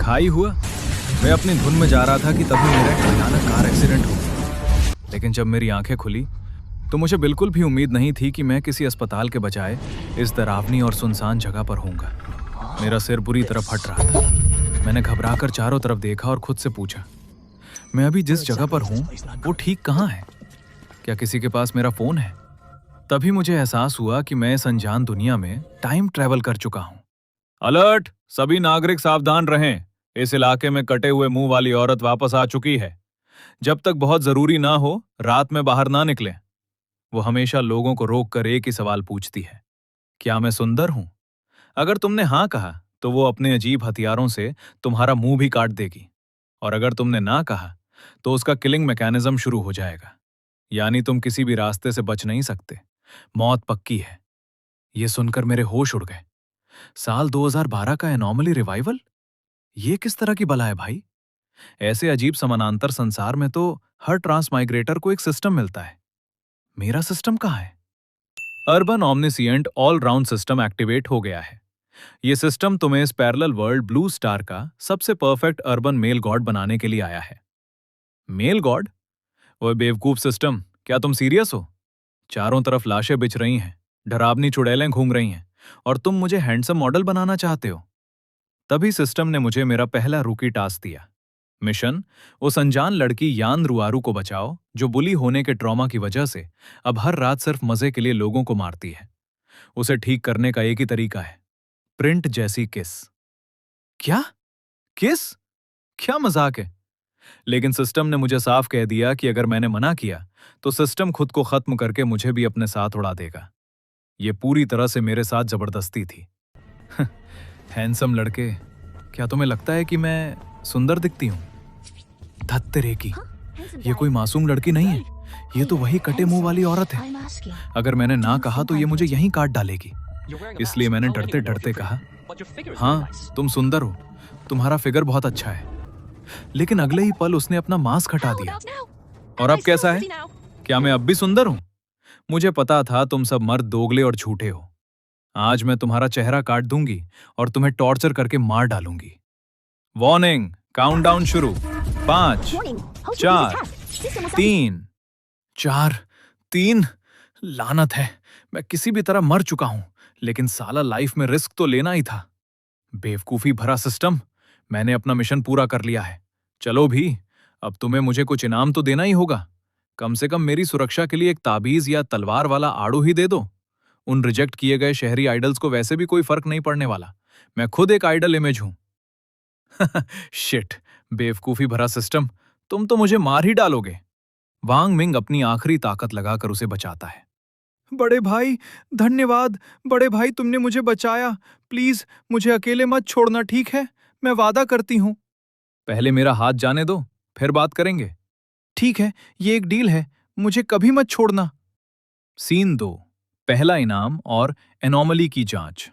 खाई हुआ। मैं अपनी धुन में जा रहा था कि तभी मेरा एक भयानक कार एक्सीडेंट हो गया। लेकिन जब मेरी आंखें खुली तो मुझे बिल्कुल भी उम्मीद नहीं थी कि मैं किसी अस्पताल के बजाय इस डरावनी और सुनसान जगह पर होऊंगा। मेरा सिर बुरी तरह फट रहा था। मैंने घबराकर चारों तरफ देखा और खुद से पूछा, मैं अभी जिस जगह पर हूं वो ठीक कहाँ है? क्या किसी के पास मेरा फोन है? तभी मुझे एहसास हुआ कि मैं इस अनजान दुनिया में टाइम ट्रैवल कर चुका हूं। अलर्ट! सभी नागरिक सावधान रहें। इस इलाके में कटे हुए मुंह वाली औरत वापस आ चुकी है। जब तक बहुत जरूरी ना हो, रात में बाहर ना निकलें। वो हमेशा लोगों को रोककर एक ही सवाल पूछती है, क्या मैं सुंदर हूं? अगर तुमने हाँ कहा तो वो अपने अजीब हथियारों से तुम्हारा मुंह भी काट देगी। और अगर तुमने ना कहा तो उसका किलिंग मैकेनिज्म शुरू हो जाएगा। यानी तुम किसी भी रास्ते से बच नहीं सकते। मौत पक्की है। ये सुनकर मेरे होश उड़ गए। साल 2012 का एनॉमली रिवाइवल? ये किस तरह की बला है भाई? ऐसे अजीब समानांतर संसार में तो हर ट्रांसमाइग्रेटर को एक सिस्टम मिलता है। मेरा सिस्टम कहाँ है? Urban omniscient all round system activate हो गया है। ये सिस्टम तुम्हें इस पैरेलल वर्ल्ड ब्लू स्टार का सबसे परफेक्ट अर्बन मेल गॉड बनाने के लिए आया है। Male god? ओए बेवकूफ सिस्टम, क्या तुम सीरियस हो? चारों तरफ लाशें बिछ रही हैं, डरावनी चुड़ैलें घूम रही हैं, और तुम मुझे हैंडसम मॉडल बनाना चाहते हो? तभी सिस्टम ने मुझे मेरा पहला रूकी टास्क दिया। मिशन, उस अनजान लड़की यान रुआरू को बचाओ जो बुली होने के ट्रॉमा की वजह से अब हर रात सिर्फ मजे के लिए लोगों को मारती है। उसे ठीक करने का एक ही तरीका है, प्रिंट जैसी किस। क्या? किस? क्या मजाक है? लेकिन सिस्टम ने मुझे साफ कह दिया कि अगर मैंने मना किया तो सिस्टम खुद को खत्म करके मुझे भी अपने साथ उड़ा देगा। ये पूरी तरह से मेरे साथ जबरदस्ती थी। हैंडसम लड़के, क्या तुम्हें लगता है कि मैं सुंदर दिखती हूं? धत्तेरे की, ये कोई मासूम लड़की नहीं है। ये तो वही कटे मुंह वाली औरत है। अगर मैंने ना कहा तो ये मुझे यहीं काट डालेगी। इसलिए मैंने डरते डरते कहा, हाँ तुम सुंदर हो, तुम्हारा फिगर बहुत अच्छा है। लेकिन अगले ही पल उसने अपना मास्क हटा दिया। और अब कैसा है? क्या मैं अब भी सुंदर हूं? मुझे पता था तुम सब मर्द दोगले और झूठे हो। आज मैं तुम्हारा चेहरा काट दूंगी और तुम्हें टॉर्चर करके मार डालूंगी। वार्निंग, काउंटडाउन शुरू। 5, 4, 3, 4, 3। लानत है, मैं किसी भी तरह मर चुका हूं, लेकिन साला लाइफ में रिस्क तो लेना ही था। बेवकूफी भरा सिस्टम, मैंने अपना मिशन पूरा कर लिया है। चलो भी, अब तुम्हें मुझे कुछ इनाम तो देना ही होगा। कम से कम मेरी सुरक्षा के लिए एक ताबीज या तलवार वाला आड़ू ही दे दो। उन रिजेक्ट किए गए शहरी आइडल्स को वैसे भी कोई फर्क नहीं पड़ने वाला। मैं खुद एक आइडल इमेज हूं। शिट, बेवकूफी भरा सिस्टम, तुम तो मुझे मार ही डालोगे। वांग मिंग अपनी आखिरी ताकत लगाकर उसे बचाता है। बड़े भाई, धन्यवाद। बड़े भाई, तुमने मुझे बचाया। प्लीज मुझे अकेले मत छोड़ना, ठीक है? मैं वादा करती हूं। पहले मेरा हाथ जाने दो, फिर बात करेंगे। ठीक है, ये एक डील है, मुझे कभी मत छोड़ना। सीन 2, पहला इनाम और एनॉमली की जांच।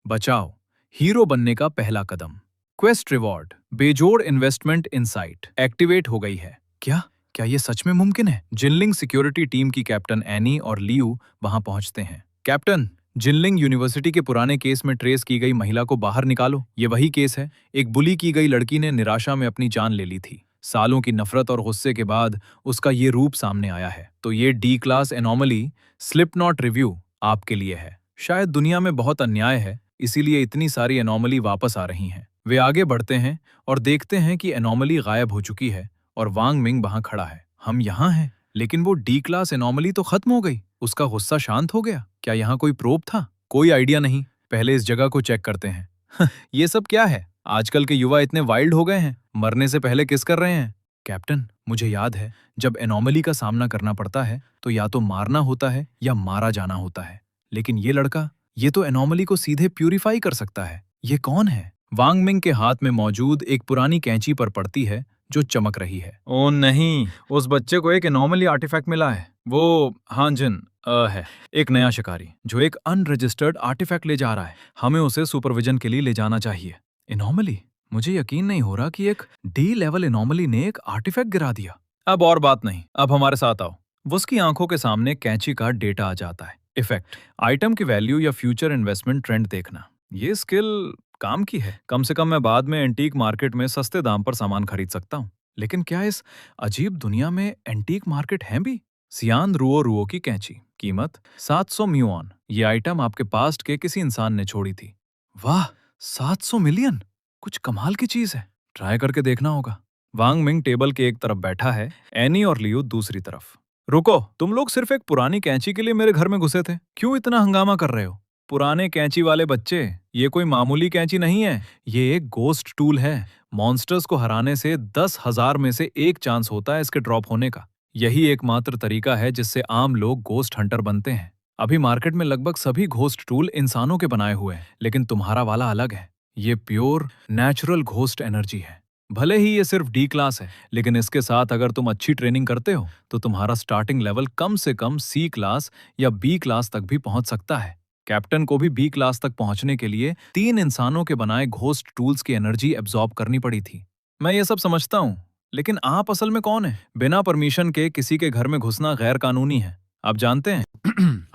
बचाओ, हीरो बनने का पहला कदम। क्वेस्ट रिवॉर्ड, बेजोड़ इन्वेस्टमेंट इनसाइट एक्टिवेट हो गई है। क्या ये सच में मुमकिन है? जिनलिंग सिक्योरिटी टीम की कैप्टन एनी और लियू वहां पहुंचते हैं। कैप्टन, जिनलिंग यूनिवर्सिटी के पुराने केस में ट्रेस की गई महिला को बाहर निकालो। ये वही केस है, एक बुली की गई लड़की ने निराशा में अपनी जान ले ली थी। सालों की नफरत और गुस्से के बाद उसका ये रूप सामने आया है। तो ये D class anomaly slip not review आपके लिए है। शायद दुनिया में बहुत अन्याय है, इसीलिए इतनी सारी एनॉमली वापस आ रही हैं। वे आगे बढ़ते हैं और देखते हैं कि एनॉमली गायब हो चुकी है और वांग मिंग वहां खड़ा है। हम यहाँ हैं, लेकिन वो डी क्लास एनॉमली तो खत्म हो गई। उसका गुस्सा शांत हो गया। क्या यहाँ कोई प्रोब था? कोई आइडिया नहीं। पहले इस जगह को चेक करते हैं। ये सब क्या है? आजकल के युवा इतने वाइल्ड हो गए हैं, मरने से पहले किस कर रहे हैं। कैप्टन, मुझे याद है, जब एनॉमली का सामना करना पड़ता है तो या तो मारना होता है या मारा जाना होता है। लेकिन ये लड़का, ये तो एनॉमली को सीधे प्यूरिफाई कर सकता है। ये कौन है? वांग मिंग के हाथ में मौजूद एक पुरानी कैंची पर पड़ती है जो चमक रही है। ओ नहीं, उस बच्चे को एक एनॉमली आर्टिफैक्ट मिला है। वो हांजिन है, एक नया शिकारी जो एक अनरजिस्टर्ड आर्टिफैक्ट ले जा रहा है। हमें उसे सुपरविजन के लिए ले जाना चाहिए। एनॉमली? मुझे यकीन नहीं हो रहा कि एक डी लेवल एनॉमली ने एक आर्टिफैक्ट गिरा दिया। अब और बात नहीं, अब हमारे साथ आओ। उसकी आंखों के सामने कैंची का डेटा आ जाता है। इफेक्ट, आइटम की वैल्यू या फ्यूचर इन्वेस्टमेंट ट्रेंड देखना। ये स्किल काम की है। कम से कम मैं बाद में एंटीक मार्केट में सस्ते दाम पर सामान खरीद सकता हूँ। लेकिन क्या इस अजीब दुनिया में एंटीक मार्केट है भी? सियान रुओ रुओ की कैंची, कीमत 700 म्युऑन। ये आइटम आपके पास्ट के किसी इंसान ने छोड़ी थी। वाह, 700 मिलियन! कुछ कमाल की चीज है। ट्राई करके देखना होगा। वांग मिंग टेबल के एक तरफ बैठा है, एनी और लियो दूसरी तरफ। रुको, तुम लोग सिर्फ एक पुरानी कैंची के लिए मेरे घर में घुसे थे? क्यों इतना हंगामा कर रहे हो? पुराने कैंची वाले बच्चे, ये कोई मामूली कैंची नहीं है। ये एक गोस्ट टूल है। मॉन्स्टर्स को हराने से 10,000 में से एक चांस होता है इसके ड्रॉप होने का। यही एकमात्र तरीका है जिससे आम लोग गोस्ट हंटर बनते हैं। अभी मार्केट में लगभग सभी घोस्ट टूल इंसानों के बनाए हुए हैं, लेकिन तुम्हारा वाला अलग है। ये प्योर नेचुरल घोस्ट एनर्जी है। भले ही ये सिर्फ डी क्लास है, लेकिन इसके साथ अगर तुम अच्छी ट्रेनिंग करते हो तो तुम्हारा स्टार्टिंग लेवल कम से कम सी क्लास या बी क्लास तक भी पहुंच सकता है। कैप्टन को भी बी क्लास तक पहुंचने के लिए 3 इंसानों के बनाए घोस्ट टूल्स की एनर्जी एब्जॉर्ब करनी पड़ी थी। मैं ये सब समझता हूँ, लेकिन आप असल में कौन है? बिना परमिशन के किसी के घर में घुसना गैर कानूनी है, आप जानते हैं।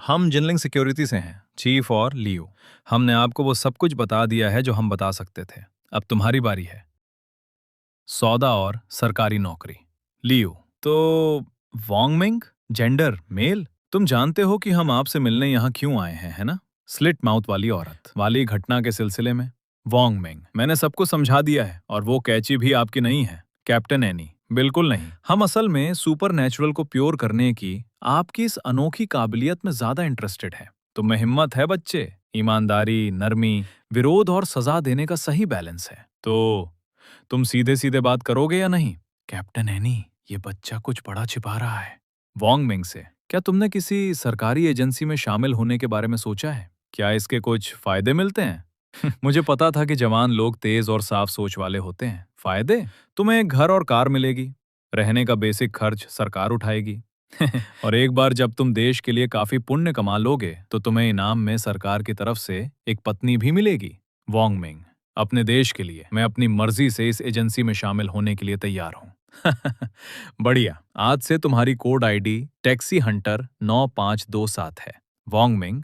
हम जिनलिंग सिक्योरिटी से हैं, चीफ और लियो। हमने आपको वो सब कुछ बता दिया है जो हम बता सकते थे। अब तुम्हारी बारी है। सौदा और सरकारी नौकरी। लियो, तो वांगमिंग, जेंडर मेल। तुम जानते हो कि हम आपसे मिलने यहाँ क्यों आए हैं, है ना? स्लिट माउथ वाली औरत वाली घटना के सिलसिले में। वांगमिंग, मैंने सबको समझा दिया है, और वो कैची भी आपकी नहीं है, कैप्टन एनी। बिल्कुल नहीं। हम असल में सुपर नेचुरल को प्योर करने की आपकी इस अनोखी काबिलियत में ज्यादा इंटरेस्टेड है। तुम में हिम्मत है बच्चे, ईमानदारी, नरमी, विरोध और सजा देने का सही बैलेंस है। तो तुम सीधे सीधे बात करोगे या नहीं? कैप्टन एनी, ये बच्चा कुछ बड़ा छिपा रहा है। वांगमिंग से, क्या तुमने किसी सरकारी एजेंसी में शामिल होने के बारे में सोचा है? क्या इसके कुछ फायदे मिलते हैं? मुझे पता था कि जवान लोग तेज और साफ सोच वाले होते हैं। फायदे? तुम्हें एक घर और कार मिलेगी, रहने का बेसिक खर्च सरकार उठाएगी। और एक बार जब तुम देश के लिए काफी पुण्य कमा लोगे तो तुम्हें इनाम में सरकार की तरफ से एक पत्नी भी मिलेगी। वांगमिंग, अपने देश के लिए मैं अपनी मर्जी से इस एजेंसी में शामिल होने के लिए तैयार हूं। बढ़िया, आज से तुम्हारी कोड आईडी टैक्सी हंटर 9527 है। वांगमिंग,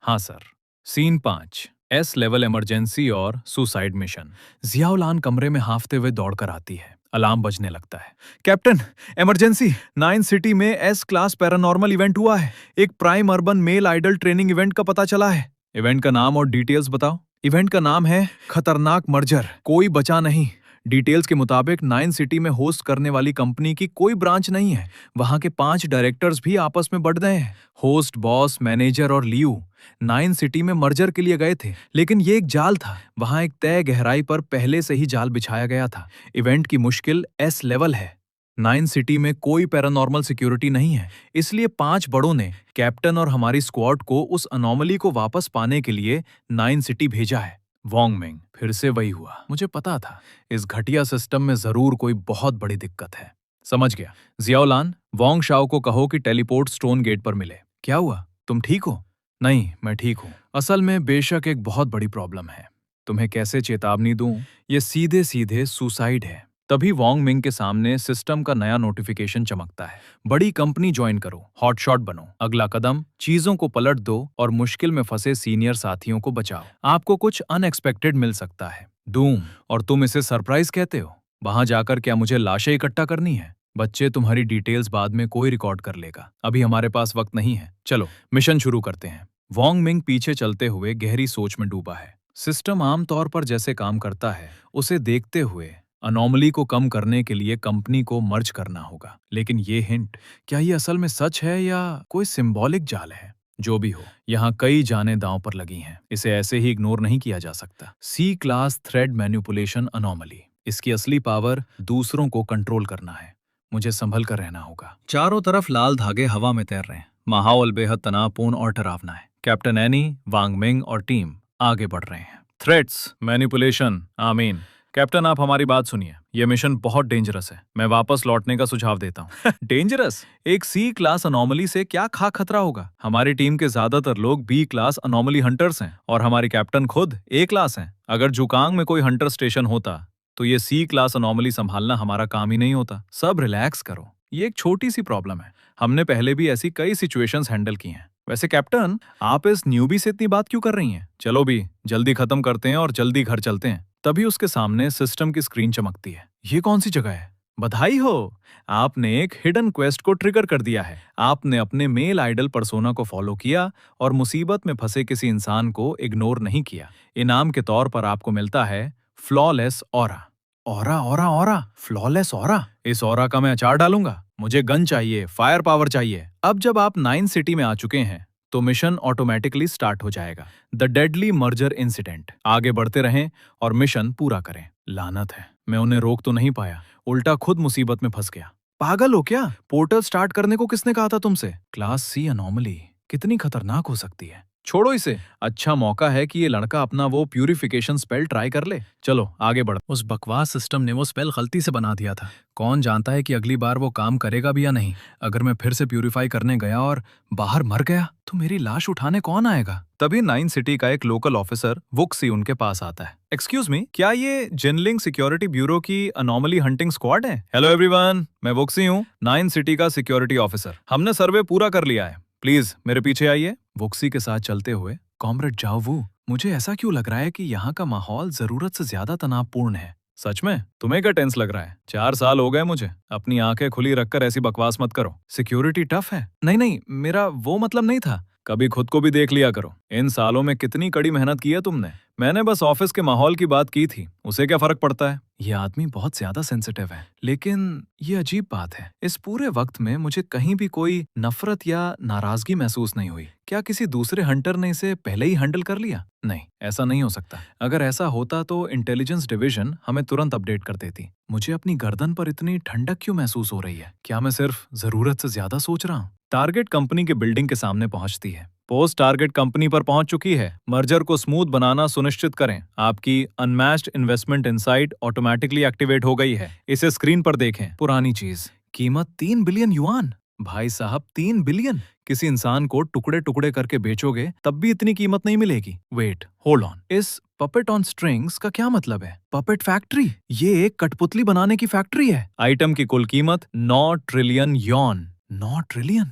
हाँ sir. Scene 5, S level emergency और सुसाइड मिशन। जियाउलान कमरे में हांफते हुए दौड़कर आती है। अलार्म बजने लगता है। Captain, emergency! 9 सिटी में एस क्लास पैरानॉर्मल इवेंट हुआ है। एक prime urban male idol training event का पता चला है। इवेंट का नाम और डिटेल्स बताओ। इवेंट का नाम है खतरनाक मर्जर, कोई बचा नहीं। डिटेल्स के मुताबिक 9 सिटी में होस्ट करने वाली कंपनी की कोई ब्रांच नहीं है। वहां के 5 डायरेक्टर्स भी आपस में बढ़ गए हैं। होस्ट, बॉस, मैनेजर और लियो 9 सिटी में मर्जर के लिए गए थे, लेकिन ये एक जाल था। वहां एक तय गहराई पर पहले से ही जाल बिछाया गया था। इवेंट की मुश्किल एस लेवल है। 9 सिटी में कोई पैरानॉर्मल सिक्योरिटी नहीं है, इसलिए 5 बड़ों ने कैप्टन और हमारी स्क्वाड को उस अनोमली को वापस पाने के लिए 9 सिटी भेजा है। वांगमिंग, फिर से वही हुआ। मुझे पता था इस घटिया सिस्टम में जरूर कोई बहुत बड़ी दिक्कत है। समझ गया। जियाउलान, वांग शाओ को कहो कि टेलीपोर्ट स्टोन गेट पर मिले। क्या हुआ, तुम ठीक हो? नहीं, मैं ठीक हूँ। असल में बेशक एक बहुत बड़ी प्रॉब्लम है। तुम्हें कैसे चेतावनी दूं? ये सीधे सीधे सुसाइड है। तभी वांगमिंग के सामने सिस्टम का नया नोटिफिकेशन चमकता है। बड़ी कंपनी ज्वाइन करो, हॉटशॉट बनो। अगला कदम, चीजों को पलट दो और मुश्किल में फंसे सीनियर साथियों को बचाओ। आपको कुछ अनएक्सपेक्टेड मिल सकता है। डूम, और तुम इसे सरप्राइज कहते हो? वहां जाकर क्या मुझे लाशें इकट्ठा करनी है? बच्चे, तुम्हारी डिटेल्स बाद में कोई रिकॉर्ड कर लेगा। अभी हमारे पास वक्त नहीं है। चलो मिशन शुरू करते हैं। वांगमिंग पीछे चलते हुए गहरी सोच में डूबा है। सिस्टम आमतौर पर जैसे काम करता है उसे देखते हुए अनोमली को कम करने के लिए कंपनी को मर्ज करना होगा। लेकिन ये हिंट, क्या ये असल में सच है या कोई सिंबॉलिक जाल है? जो भी हो, यहाँ कई जानें दांव पर लगी हैं। इसे ऐसे ही इग्नोर नहीं किया जा सकता। सी क्लास थ्रेड मैनिपुलेशन अनोमली। इसकी असली पावर दूसरों को कंट्रोल करना है। मुझे संभल कर रहना होगा। चारों तरफ लाल धागे हवा में तैर रहे हैं। माहौल बेहद तनावपूर्ण और डरावना है। कैप्टन एनी, वांगमिंग और टीम आगे बढ़ रहे हैं। थ्रेट्स, मैनिपुलेशन, आमीन। कैप्टन, आप हमारी बात सुनिए। यह मिशन बहुत डेंजरस है। मैं वापस लौटने का सुझाव देता हूँ। डेंजरस? एक सी क्लास अनोमली से क्या खतरा होगा? हमारी टीम के ज्यादातर लोग बी क्लास अनोमली हंटर्स हैं और हमारी कैप्टन खुद ए क्लास हैं। अगर जुकांग में कोई हंटर स्टेशन होता तो ये सी क्लास अनोमली संभालना हमारा काम ही नहीं होता। सब रिलैक्स करो, ये एक छोटी सी प्रॉब्लम है। हमने पहले भी ऐसी कई सिचुएशंस हैंडल की हैं। वैसे कैप्टन, आप इस न्यूबी से इतनी बात क्यों कर रही हैं? चलो भी जल्दी खत्म करते हैं और जल्दी घर चलते हैं। तभी उसके सामने सिस्टम की स्क्रीन चमकती है। ये कौन सी जगह है? बधाई हो, आपने एक हिडन क्वेस्ट को ट्रिगर कर दिया है। आपने अपने मेल आइडल पर्सोना को फॉलो किया और मुसीबत में फंसे किसी इंसान को इग्नोर नहीं किया। इनाम के तौर पर आपको मिलता है flawless aura. Aura aura aura, flawless aura. इस ऑरा का मैं अचार डालूंगा। मुझे गन चाहिए, फायर पावर चाहिए। अब जब आप 9 सिटी में आ चुके हैं तो मिशन ऑटोमेटिकली स्टार्ट हो जाएगा। The deadly merger incident. आगे बढ़ते रहें और मिशन पूरा करें। लानत है, मैं उन्हें रोक तो नहीं पाया, उल्टा खुद मुसीबत में फंस गया। पागल हो क्या? पोर्टल स्टार्ट करने को किसने कहा था तुमसे? क्लास सी अनोमली कितनी खतरनाक हो सकती है। छोड़ो इसे, अच्छा मौका है कि ये लड़का अपना वो प्यूरिफिकेशन स्पेल ट्राई कर ले। चलो आगे बढ़। उस बकवास सिस्टम ने वो स्पेल गलती से बना दिया था। कौन जानता है कि अगली बार वो काम करेगा भी या नहीं। अगर मैं फिर से प्यूरिफाई करने गया और बाहर मर गया तो मेरी लाश उठाने कौन आएगा? तभी 9 सिटी का एक लोकल ऑफिसर वुक्सी उनके पास आता है। एक्सक्यूज मी, क्या ये जिनलिंग सिक्योरिटी ब्यूरो की अनोमली हंटिंग स्क्वाड है? हेलो एवरीवन, मैं वुक्सी हूँ, 9 सिटी का सिक्योरिटी ऑफिसर। हमने सर्वे पूरा कर लिया है, प्लीज मेरे पीछे आइए। वुक्सी के साथ चलते हुए, कॉमरेड जाओ वू, मुझे ऐसा क्यों लग रहा है कि यहाँ का माहौल जरूरत से ज्यादा तनावपूर्ण है। सच में? तुम्हें क्या टेंस लग रहा है? 4 साल हो गए मुझे। अपनी आंखें खुली रखकर ऐसी बकवास मत करो। सिक्योरिटी टफ है? नहीं नहीं, मेरा वो मतलब नहीं था। कभी खुद को भी देख लिया करो। इन सालों में कितनी कड़ी मेहनत की है तुमने। मैंने बस ऑफिस के माहौल की बात की थी, उसे क्या फर्क पड़ता है? ये आदमी बहुत ज्यादा सेंसिटिव है। लेकिन ये अजीब बात है, इस पूरे वक्त में मुझे कहीं भी कोई नफरत या नाराजगी महसूस नहीं हुई। क्या किसी दूसरे हंटर ने इसे पहले ही हैंडल कर लिया? नहीं, ऐसा नहीं हो सकता। अगर ऐसा होता तो इंटेलिजेंस डिवीजन हमें तुरंत अपडेट कर देती। मुझे अपनी गर्दन पर इतनी ठंडक क्यों महसूस हो रही है? क्या मैं सिर्फ जरूरत से ज्यादा सोच रहा हूँ? टारगेट कंपनी के बिल्डिंग के सामने पहुंचती है। पोस्ट टारगेट कंपनी पर पहुंच चुकी है। मर्जर को स्मूथ बनाना सुनिश्चित करें। आपकी unmatched investment insight automatically activate हो गई है। इसे स्क्रीन पर देखें। पुरानी चीज, कीमत 3 बिलियन युआन। भाई साहब, 3 बिलियन! किसी इंसान को टुकड़े टुकड़े करके बेचोगे तब भी इतनी कीमत नहीं मिलेगी। वेट, होल्ड ऑन, इस पपेट ऑन स्ट्रिंग्स का क्या मतलब है? Puppet factory? ये एक कठपुतली बनाने की फैक्ट्री है। आइटम की कुल कीमत 9 ट्रिलियन यॉन। 9 ट्रिलियन?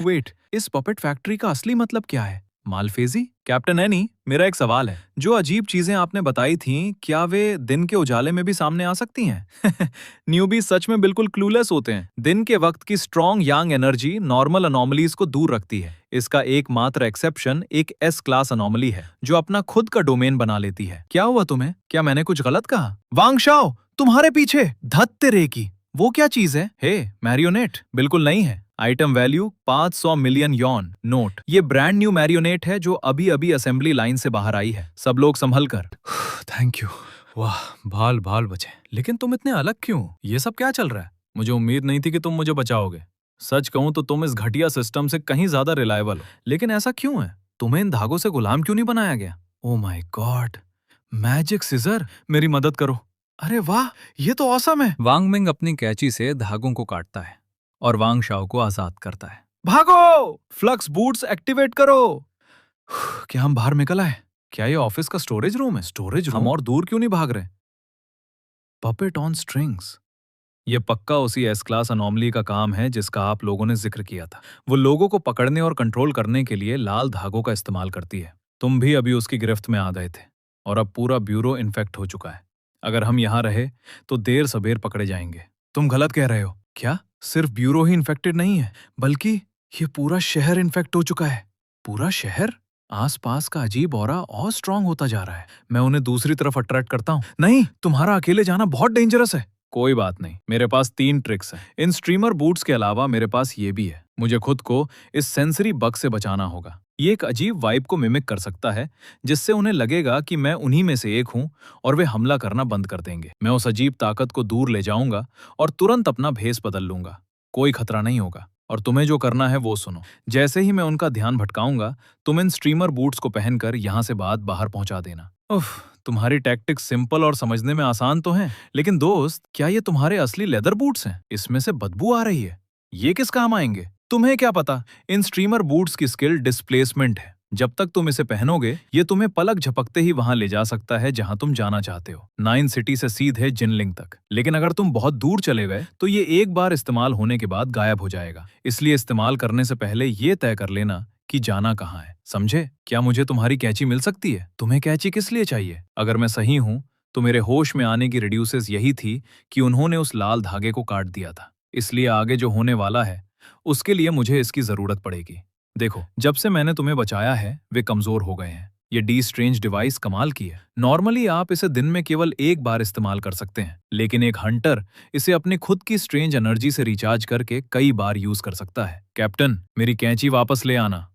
वेट, इस पपेट फैक्ट्री का असली मतलब क्या है? मालफेजी? कैप्टन एनी, मेरा एक सवाल है। जो अजीब चीजें आपने बताई थीं, क्या वे दिन के उजाले में भी सामने आ सकती हैं? न्यूबी सच में बिल्कुल क्लूलेस होते हैं। दिन के वक्त की स्ट्रॉन्ग यांग एनर्जी नॉर्मल अनोमलीज को दूर रखती है। इसका एकमात्र एक्सेप्शन एक एस क्लास अनोमली है, जो अपना खुद का डोमेन बना लेती है। क्या हुआ तुम्हें? क्या मैंने कुछ गलत कहा? वांगशाओ, तुम्हारे पीछे! धत तेरे की! वो क्या चीज है? हे, मैरियोनेट? बिल्कुल नहीं है। Item value 500 million Yon. Note, ये ब्रांड न्यू मैरियोनेट है जो अभी अभी असेंबली लाइन से बाहर आई है। सब लोग संभल कर। Thank you. वाह, भाल भाल बचे। लेकिन तुम इतने अलग क्यों? ये सब क्या चल रहा है? मुझे उम्मीद नहीं थी कि तुम मुझे बचाओगे। सच कहूं तो तुम इस घटिया सिस्टम से कहीं ज्यादा रिलायबल हो। लेकिन ऐसा क्यों है? तुम्हें इन धागों से गुलाम क्यों नहीं बनाया गया? Oh my god, magic Caesar, मेरी मदद करो। अरे वाह, ये तो ऑसम है। वांग मिंग अपनी कैंची से धागों को काटता है और वांग शाओ को आजाद करता है। भागो! फ्लक्स बूट्स एक्टिवेट करो! क्या हम बाहर निकल आए? क्या ये ऑफिस का स्टोरेज रूम है? Storage room? हम और दूर क्यों नहीं भाग रहे? Puppet on strings. ये पक्का उसी एस क्लास अनोमली का काम है जिसका आप लोगों ने जिक्र किया था। वो लोगों को पकड़ने और कंट्रोल करने के लिए लाल धागों का इस्तेमाल करती है। तुम भी अभी उसकी गिरफ्त में आ गए थे और अब पूरा ब्यूरो इन्फेक्ट हो चुका है। अगर हम यहाँ रहे तो देर सबेर पकड़े जाएंगे। तुम गलत कह रहे हो। क्या? सिर्फ ब्यूरो ही इन्फेक्टेड नहीं है, बल्कि ये पूरा शहर इन्फेक्ट हो चुका है। पूरा शहर? आसपास का अजीब ऑरा और स्ट्रांग होता जा रहा है। मैं उन्हें दूसरी तरफ अट्रैक्ट करता हूँ। नहीं, तुम्हारा अकेले जाना बहुत डेंजरस है। कोई बात नहीं, मेरे पास 3 ट्रिक्स हैं। इन स्ट्रीमर बूट्स के अलावा मेरे पास ये भी है। मुझे खुद को इस सेंसरी बग से बचाना होगा। ये एक अजीब वाइब को मिमिक कर सकता है जिससे उन्हें लगेगा कि मैं उन्हीं में से एक हूं और वे हमला करना बंद कर देंगे। मैं उस अजीब ताकत को दूर ले जाऊंगा और तुरंत अपना भेस बदल लूंगा। कोई खतरा नहीं होगा और तुम्हें जो करना है वो सुनो। जैसे ही मैं उनका ध्यान भटकाऊंगा, तुम इन स्ट्रीमर बूट्स को पहनकर यहाँ से बाहर पहुंचा देना। उफ, तुम्हारी टैक्टिक्स सिंपल और समझने में आसान तो हैं, लेकिन दोस्त, क्या ये तुम्हारे असली लेदर बूट्स हैं? इसमें से बदबू आ रही है। ये किस काम आएंगे? तुम्हें क्या पता? इन स्ट्रीमर बूट्स की स्किल डिस्प्लेसमेंट है। जब तक तुम इसे पहनोगे, ये तुम्हें पलक झपकते ही वहां ले जा सकता है जहां तुम जाना चाहते हो। 9 सिटी से सीधे जिनलिंग तक। लेकिन अगर तुम बहुत दूर चले गए तो ये एक बार इस्तेमाल होने के बाद गायब हो जाएगा। इसलिए इस्तेमाल करने से पहले ये तय कर लेना कि जाना कहाँ है, समझे? क्या मुझे तुम्हारी कैंची मिल सकती है? तुम्हें कैंची किस लिए चाहिए? अगर मैं सही हूं तो मेरे होश में आने की रिड्यूसेस यही थी कि उन्होंने उस लाल धागे को काट दिया था। इसलिए आगे जो होने वाला है उसके लिए मुझे इसकी जरूरत पड़ेगी। देखो, जब से मैंने तुम्हें बचाया है वे कमजोर हो गए हैं। ये डी स्ट्रेंज डिवाइस कमाल की है। नॉर्मली आप इसे दिन में केवल एक बार इस्तेमाल कर सकते हैं, लेकिन एक हंटर इसे अपनी खुद की स्ट्रेंज एनर्जी से रिचार्ज करके कई बार यूज कर सकता है। कैप्टन, मेरी कैंची वापस ले आना।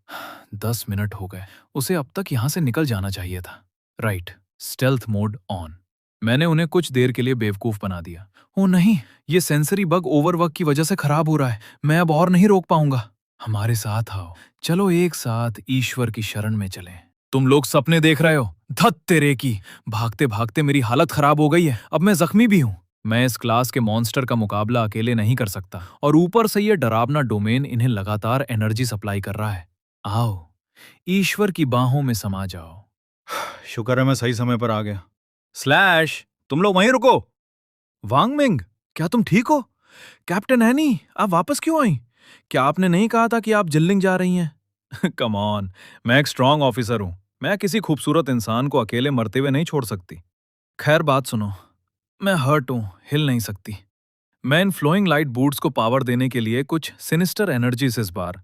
10 मिनट हो गए, उसे अब तक यहां से निकल जाना चाहिए था। Right, stealth mode on. मैंने उन्हें कुछ देर के लिए बेवकूफ बना दिया। ओ नहीं, ये सेंसरी बग ओवरवर्क की वजह से खराब हो रहा है। मैं अब और नहीं रोक पाऊंगा। हमारे साथ आओ, चलो एक साथ ईश्वर की शरण में चलें। तुम लोग सपने देख रहे हो? धत तेरे की, भागते भागते मेरी हालत खराब हो गई है। अब मैं जख्मी भी हूं। मैं इस क्लास के मॉन्स्टर का मुकाबला अकेले नहीं कर सकता, और ऊपर से ये डरावना डोमेन इन्हें लगातार एनर्जी सप्लाई कर रहा है। आओ, ईश्वर की बाहों में समा जाओ। शुक्र है मैं सही समय पर आ गया। स्लैश, तुम लोग वहीं रुको। वांगमिंग, क्या तुम ठीक हो? कैप्टन एनी, आप वापस क्यों आई? क्या आपने नहीं कहा था कि आप जिल्लिंग जा रही हैं? कम ऑन, मैं एक स्ट्रांग ऑफिसर हूं। मैं किसी खूबसूरत इंसान को अकेले मरते हुए नहीं छोड़ सकती। खैर बात सुनो, मैं हर्ट हूं, हिल नहीं सकती। मैं इन फ्लोइंग लाइट बूट्स को पावर देने के लिए कुछ सिनिस्टर एनर्जीज इस बार।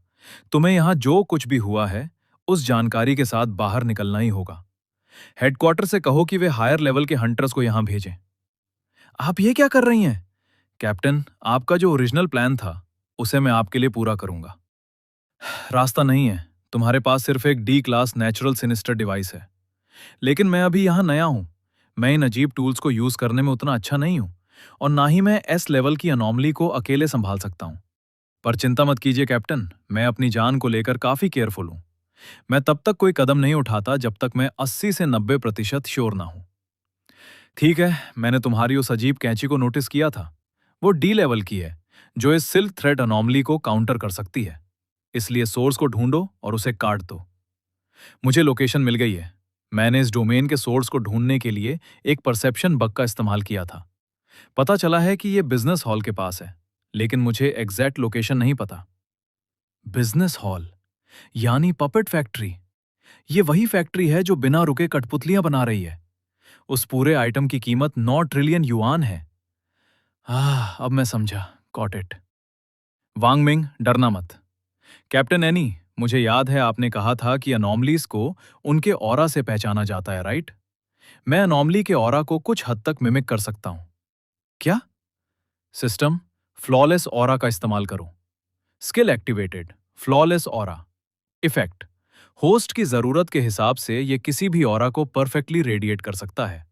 तुम्हें यहां जो कुछ भी हुआ है उस जानकारी के साथ बाहर निकलना ही होगा। हेडक्वार्टर से कहो कि वे हायर लेवल के हंटर्स को यहां भेजें। आप ये क्या कर रही हैं? कैप्टन, आपका जो ओरिजिनल प्लान था उसे मैं आपके लिए पूरा करूंगा। रास्ता नहीं है, तुम्हारे पास सिर्फ एक D class natural sinister device है। लेकिन मैं अभी यहां नया हूं। मैं इन अजीब टूल्स को यूज करने में उतना अच्छा नहीं हूं, और ना ही मैं एस लेवल की अनोमली को अकेले संभाल सकता हूं। पर चिंता मत कीजिए कैप्टन, मैं अपनी जान को लेकर काफी केयरफुल हूं। मैं तब तक कोई कदम नहीं उठाता जब तक मैं 80 से 90% श्योर ना हूं। ठीक है, मैंने तुम्हारी उस अजीब कैंची को नोटिस किया था। वो डी लेवल की है, जो इस सिल्क थ्रेड अनोमली को काउंटर कर सकती है। इसलिए सोर्स को ढूंढो और उसे काट दो। मुझे लोकेशन मिल गई है। मैंने इस डोमेन के सोर्स को ढूंढने के लिए एक परसेप्शन बग का इस्तेमाल किया था। पता चला है कि यह बिजनेस हॉल के पास है, लेकिन मुझे एग्जैक्ट लोकेशन नहीं पता। बिजनेस हॉल यानी पपेट फैक्ट्री। ये वही फैक्ट्री है जो बिना रुके कठपुतलियां बना रही है। उस पूरे आइटम की कीमत 9 ट्रिलियन युआन है। अब मैं समझा। Got it. वांगमिंग, डरना मत। कैप्टन एनी, मुझे याद है आपने कहा था कि अनोमलीज को उनके ऑरा से पहचाना जाता है, राइट? मैं अनोमली के ऑरा को कुछ हद तक मिमिक कर सकता हूं। क्या? सिस्टम, फ्लॉलेस ऑरा का इस्तेमाल करो। Skill activated, flawless aura. Effect, host की जरूरत के हिसाब से यह किसी भी ऑरा को परफेक्टली रेडिएट कर सकता है।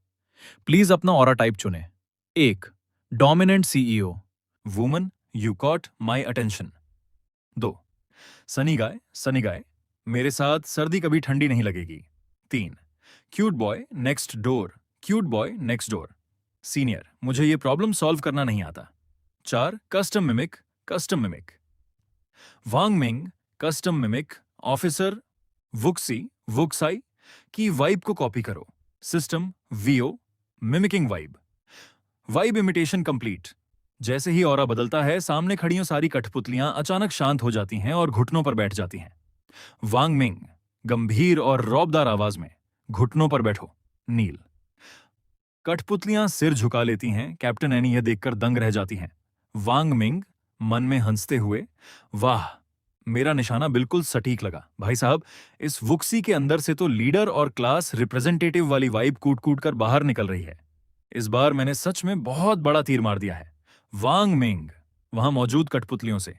प्लीज अपना ऑरा टाइप चुनें। 1, dominant CEO. Woman, you caught my attention. 2, sunny guy, मेरे साथ सर्दी कभी ठंडी नहीं लगेगी। 3, cute boy next door, cute boy next door. Senior, मुझे ये प्रॉब्लम सॉल्व करना नहीं आता। 4, कस्टम मिमिक। वांगमिंग, कस्टम मिमिक, ऑफिसर, वुक्साई की वाइब को कॉपी करो। सिस्टम, वीओ, मिमिकिंग वाइब इमिटेशन कंप्लीट। जैसे ही ऑरा बदलता है, सामने खड़ियों सारी कठपुतलियां अचानक शांत हो जाती हैं और घुटनों पर बैठ जाती हैं। वांगमिंग, गंभीर और रौबदार आवाज में, घुटनों पर बैठो। नील। कठपुतलियां सिर झुका लेती हैं। कैप्टन एनी यह देखकर दंग रह जाती हैं। वांगमिंग, मन में हंसते हुए, वाह, मेरा निशाना बिल्कुल सटीक लगा। भाई साहब, इस वुक्सी के अंदर से तो लीडर और क्लास रिप्रेजेंटेटिव वाली वाइब कूट कूट कर बाहर निकल रही है। इस बार मैंने सच में बहुत बड़ा तीर मार दिया है। वांगमिंग, वहां मौजूद कठपुतलियों से,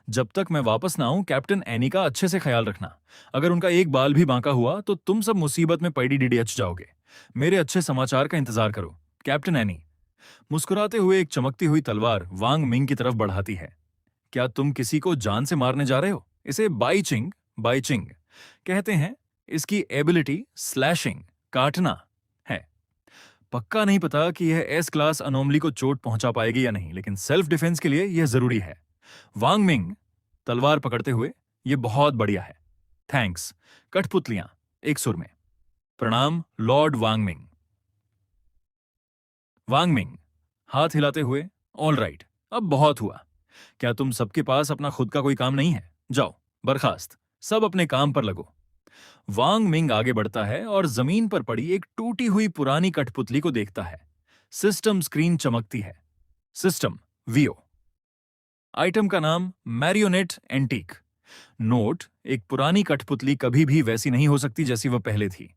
जब तक मैं वापस ना आऊं कैप्टन एनी का अच्छे से ख्याल रखना। अगर उनका एक बाल भी बांका हुआ तो तुम सब मुसीबत में पड़ी डीडीएच जाओगे। मेरे अच्छे समाचार का इंतजार करो। Captain any. मुस्कुराते हुए एक चमकती हुई तलवार वांगमिंग की तरफ बढ़ाती है। क्या तुम किसी को जान से मारने जा रहे हो? इसे बाइचिंग कहते हैं। इसकी एबिलिटी स्लैशिंग, काटना है। पक्का नहीं पता कि यह एस क्लास अनोमली को चोट पहुंचा पाएगी या नहीं, लेकिन सेल्फ डिफेंस के लिए यह जरूरी है। वांगमिंग, तलवार पकड़ते हुए, यह बहुत बढ़िया है। थैंक्स। कठपुतलियां एक सुर में, प्रणाम लॉर्ड वांगमिंग। वांगमिंग, हाथ हिलाते हुए, ऑल राइट, अब बहुत हुआ। क्या तुम सबके पास अपना खुद का कोई काम नहीं है? जाओ, बर्खास्त। सब अपने काम पर लगो। वांग मिंग आगे बढ़ता है और जमीन पर पड़ी एक टूटी हुई पुरानी कठपुतली को देखता है। सिस्टम स्क्रीन चमकती है। System VO. आइटम का नाम मैरियोनेट एंटीक। नोट, एक पुरानी कठपुतली कभी भी वैसी नहीं हो सकती जैसी वह पहले थी।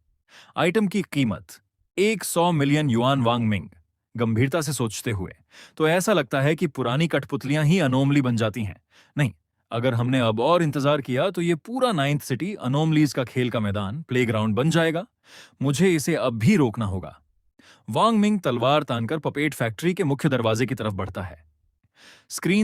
आइटम की कीमत 100 मिलियन युआन। वांग मिंग गंभीरता से सोचते हुए, तो ऐसा लगता है कि पुरानी कठपुतलियां ही अनोमली बन जाती हैं। नहीं, अगर हमने अब और इंतजार किया तो ये पूरा नाइन्थ सिटी अनोमलीज का खेल का मैदान, प्लेग्राउंड बन जाएगा। मुझे इसे अब भी रोकना होगा। वांग मिंग तलवार तानकर पपेट फैक्ट्री के मुख्य दरवाजे की तरफ बढ़ता है। स्क्रीन